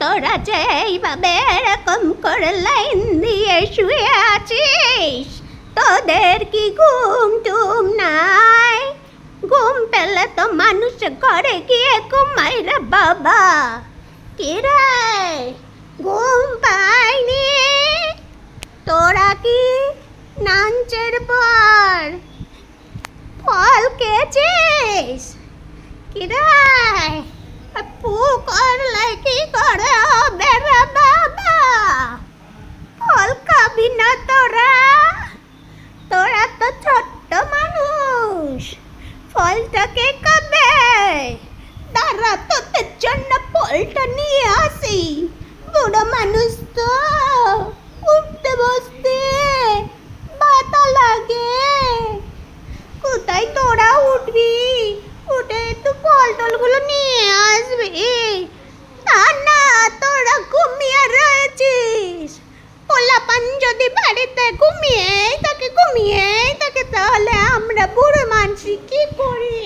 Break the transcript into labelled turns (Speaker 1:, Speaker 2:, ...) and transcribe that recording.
Speaker 1: তোরা যে এইভাবে এরকম করে লাইন দিয়ে শুয়ে আছিস, তোদের কি ঘুম টুম নাই? ঘুম পেলে তো মানুষ ঘরে গিয়ে ঘুমাই রে বাবা। কি রে, ঘুম পাইনি? তোরা কি নাঞ্চের পর ফল খেয়েছিস? কি রে, পু করলে কি করে হবে রে বাবা? ফল খাবি না তোরা? তোরা তো ছোট্ট মানুষ, ফলটাকে খাবে। দাঁড়া, তোদের জন্য ফলটা নিয়ে আসি। বুড়ো মানুষ তো, উঠতে বসতে ব্যথা লাগে। কোথায় তোরা উঠবি? উঠে একটু ফল টলগুলো নিয়ে আসবি। না, তোরা ঘুমিয়ে রয়েছিস। পোলাপান যদি বাড়িতে ঘুমিয়েই থাকে তাহলে আমরা বুড়ো মানুষ কি করি?